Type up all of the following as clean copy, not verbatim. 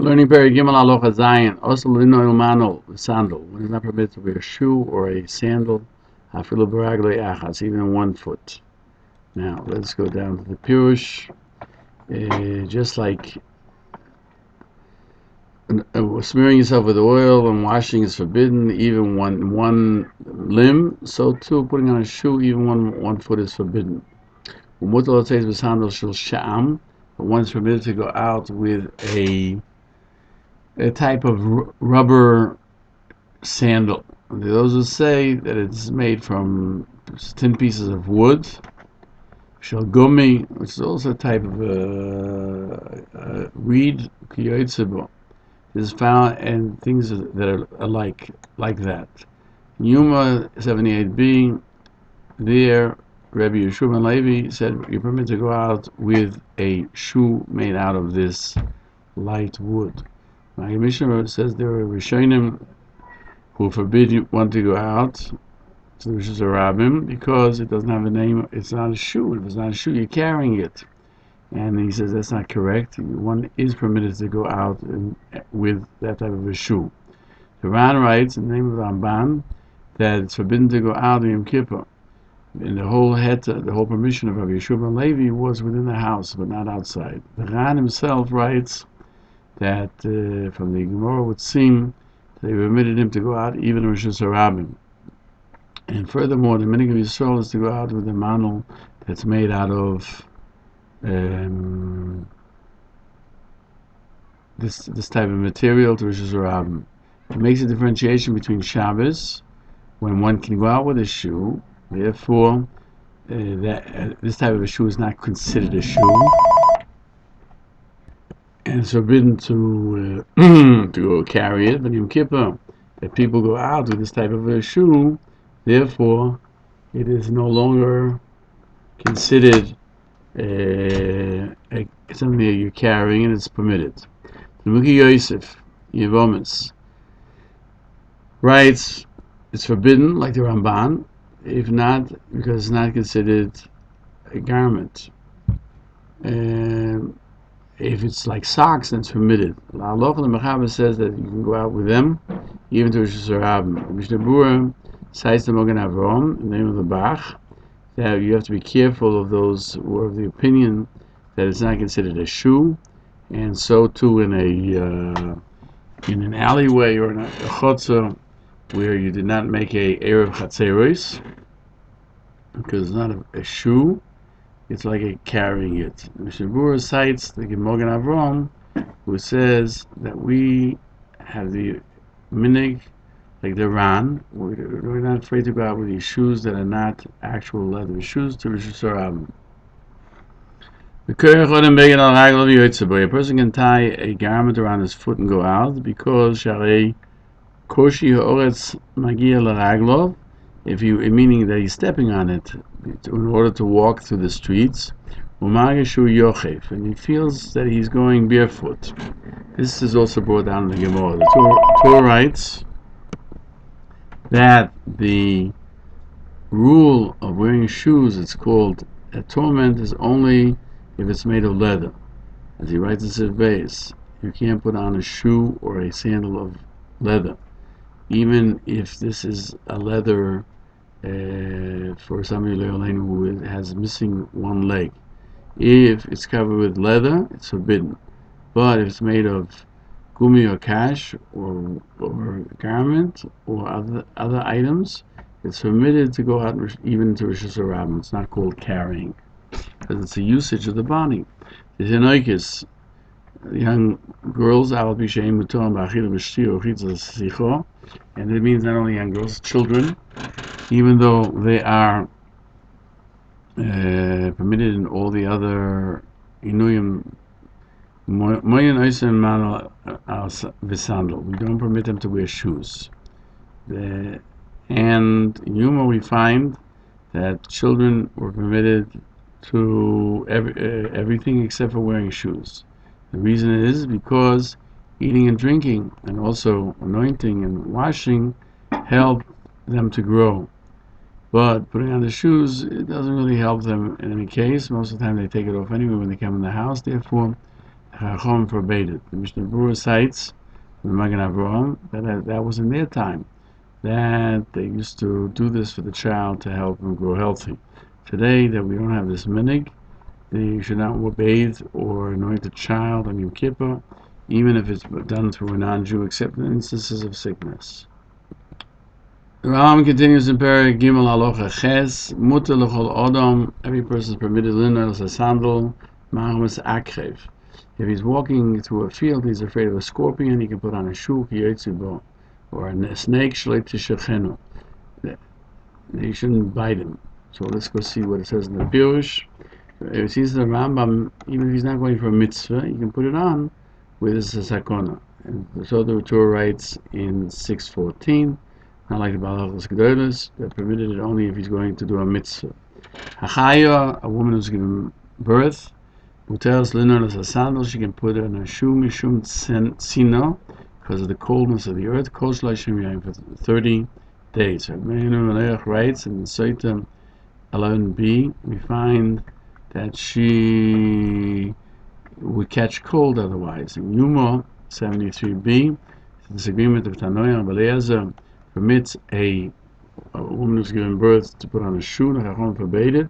Learning Perry Gimel Aloha Zayin. Also, Lino Ilmano, sandal. One is not permitted to wear a shoe or a sandal. Afilu Baraglo Achas, even 1 foot. Now, let's go down to the Peirush. Just like smearing yourself with oil and washing is forbidden, even one limb, so too putting on a shoe, even one foot is forbidden. But one is permitted to go out with a type of rubber sandal. Those who say that it's made from 10 pieces of wood, shel gummi, which is also a type of reed, is found, and things that are like that. Yuma 78b, there, Rabbi Yeshua Levi said you're permitted to go out with a shoe made out of this light wood. My Mishnah says there are Rishonim who forbid one to go out to the Rishus Rabbim because it doesn't have a name. It's not a shoe. If it's not a shoe, you're carrying it. And he says that's not correct. One is permitted to go out with that type of a shoe. The Ran writes in the name of the Rambam that it's forbidden to go out in Yom Kippur. And the whole permission of Rabbi Yeshua Levi was within the house, but not outside. The Ran himself writes that from the Gemara would seem they permitted him to go out even in Rishus Rabbim. And furthermore, the minhag of Yisrael is to go out with a mantle that's made out of this type of material to Rishus Rabbim. It makes a differentiation between Shabbos, when one can go out with a shoe. Therefore, this type of a shoe is not considered a shoe, and it's forbidden to go carry it. But Yom Kippur, if people go out with this type of a shoe, therefore, it is no longer considered something that you're carrying, and it's permitted. The Muki Yosef Yevomis writes it's forbidden, like the Ramban, if not because it's not considered a garment. If it's like socks, then it's permitted. The Halacha the Mechaber says that you can go out with them, even to Rishus Rabbim. Mishnah Berurah cites the Machon Nesher in the name of the Bach, that you have to be careful of those who are of the opinion that it's not considered a shoe, and so too in an alleyway or in a chotzer where you did not make a erev chatzeros, because it's not a shoe, it's like a carrying it. Mishnah Berurah cites the Machon Nesher, who says that we have the minhag like the Ran. We're not afraid to go out with these shoes that are not actual leather shoes to Rishus Rabbim. A person can tie a garment around his foot and go out because Sharei Koshi Ha'oretz Magia L'Raglov, meaning that he's stepping on it in order to walk through the streets, and he feels that he's going barefoot. This is also brought down in the Gemara. The Torah writes that the rule of wearing shoes, it's called a torment, is only if it's made of leather. As he writes in Shvisas, you can't put on a shoe or a sandal of leather, even if this is a leather for somebody who has missing one leg. If it's covered with leather, it's forbidden. But if it's made of gumi or cash or garment or other items, it's permitted to go out even to Rishus Rabbim. It's not called carrying, because it's a usage of the body. The Tenoikis, young girls, and it means not only young girls, children, even though they are permitted in all the other inuyim. We don't permit them to wear shoes. And in Yuma we find that children were permitted to everything except for wearing shoes. The reason is because eating and drinking and also anointing and washing help them to grow. But putting on the shoes, it doesn't really help them in any case. Most of the time they take it off anyway when they come in the house. Therefore, Chacham forbade it. The Mishnah Berurah cites the Magen Avraham that was in their time, that they used to do this for the child to help him grow healthy. Today, that we don't have this minig, you should not bathe or anoint the child on Yom Kippur, even if it's done through a non-Jew, except in instances of sickness. The Rambam continues in Perek Gimel Halacha Ches, Mutter l'chol Adam, every person is permitted linen as a sandal, Mahamas Akrev. If he's walking through a field, he's afraid of a scorpion, he can put on a shoe, or a snake, shlit tishachenu. He shouldn't bite him. So let's go see what it says in the Peirush. It seems the Rambam, even if he's not going for a mitzvah, you can put it on with a sakona. And so the Torah writes in 6:14, not like the Hilchos Gedolos, that permitted it only if he's going to do a mitzvah. Hachaya, a woman who's given birth, who tells Linon as a sandal, she can put it on a shoe, mishum sino, because of the coldness of the earth, kol shloshim yom, for 30 days. Rabbeinu writes in Sotah 11b, we find that she would catch cold otherwise. In Yuma 73b, the disagreement of Tanoia and Beliezer permits a woman who's given birth to put on a shoe, the Chacham forbade it,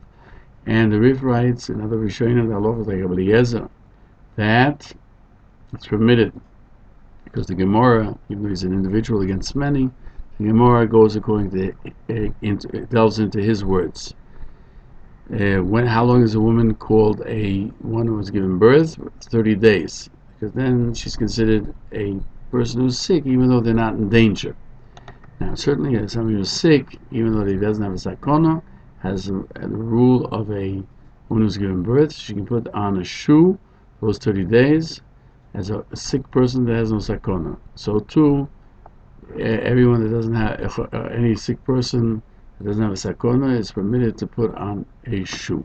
and the Rif writes in other Rishonim, the Halacha like Beliezer, that it's permitted, because the Gemara, even though he's an individual against many, the Gemara goes according to, delves into his words. How long is a woman called a one who was given birth? 30 days, because then she's considered a person who's sick, even though they're not in danger. Now, certainly, somebody who's sick, even though he doesn't have a sakona, has the rule of a woman who's given birth. She can put on a shoe those 30 days as a sick person that has no sakona. So too, everyone that doesn't have any sick person that doesn't have a sakona is permitted to put on a shoe.